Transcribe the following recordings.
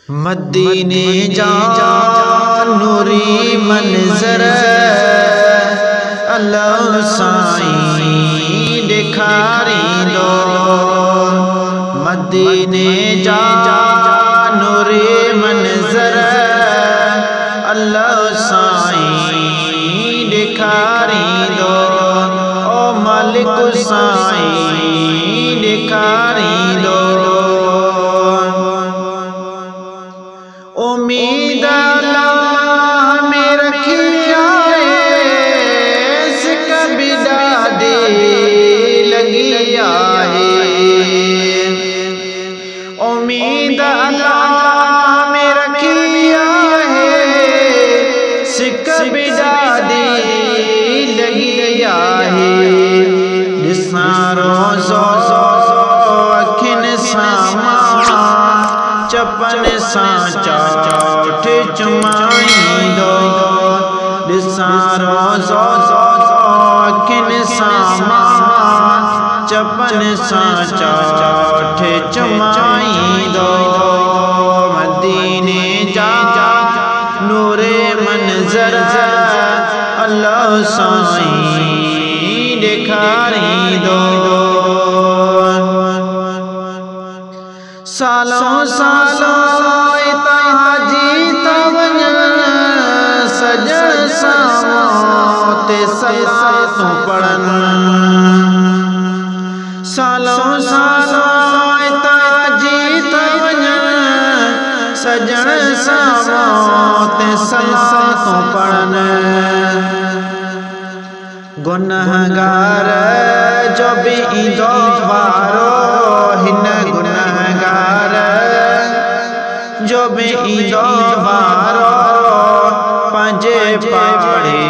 मदीने जा नूरी मंजर अल्लाह साईं दिखारी दो। मदीने जा नूरी मंजर अल्लाह साईं दिखारी दो। ओ मालिक साईं दिखारी दो। उम्मीद अल्लाह में रखिया कभी दादी लगी आए। उम्मीद अल्लाह में रखिया कभी दादी लगी आए। अखिन सामा चपन साचा चुमाई दो। अखिन सामा चपन साचा चुमाई दो। मदीने जा नूरे मंजर अल्लाह साईं दिखारी दो। सालों सालों ताजी तवन सजन सामोते सलातों पढ़न। सालों सालों ताजी तवन सजन सामोते सलातों पढ़न। गुनहगार जो भी ईदो वारो हिन गुनहगार जो भी ईदो वारो पंजे पाड़े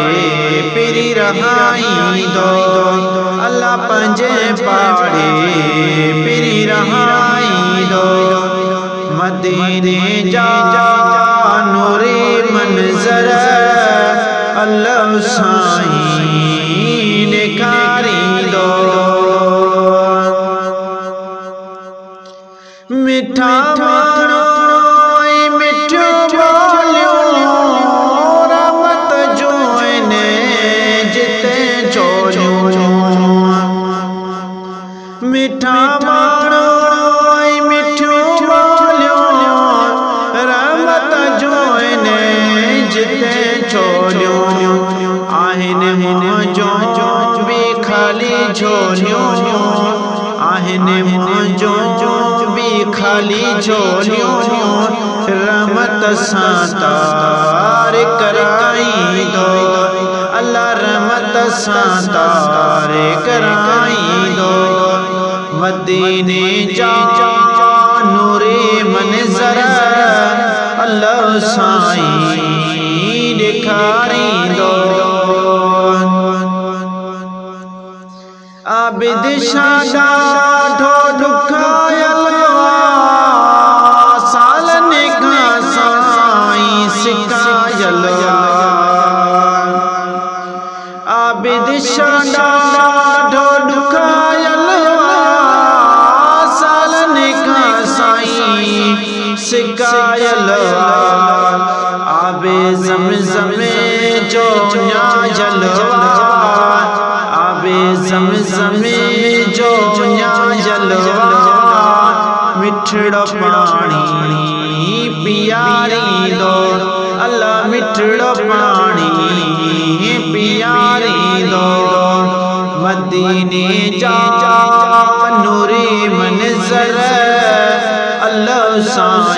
पिरी रहाई दो। अल्लाह पंजे पाड़े पिरी रहाई दो। मदीने जा नूरे मंजर अल्लाह साईं दिखारी दो। मिठा मानो मिठो बोलियो रमत जोने जिते चोलियो। मिठा मानो मिठो बोलियो रमत जोने जिते चोलियो। आहिन मुझो भी खाली झोलियो। आहिन मुझो भी खाली झोलियो। रहमत सातार कराई दो। अल्लाह रहमत सातार कराई दो। मदीने जा नूरे मंजर अल्लाह साईं दिखारी दो। आबिद शादा ढो दुखायल सालन का साईं सिकायल। आबिद शादा ढो दुखायल सालन का साईं सिकायल। आबे ज़मज़म जो न्याजल आबे ज़मज़म जो न्याजलवा। मिठड़ो पानी पियारी दो। अल्लाह मिठड़ो पानी पियारी दो। मदीने जा नूरे मंजर अल्लाह साईं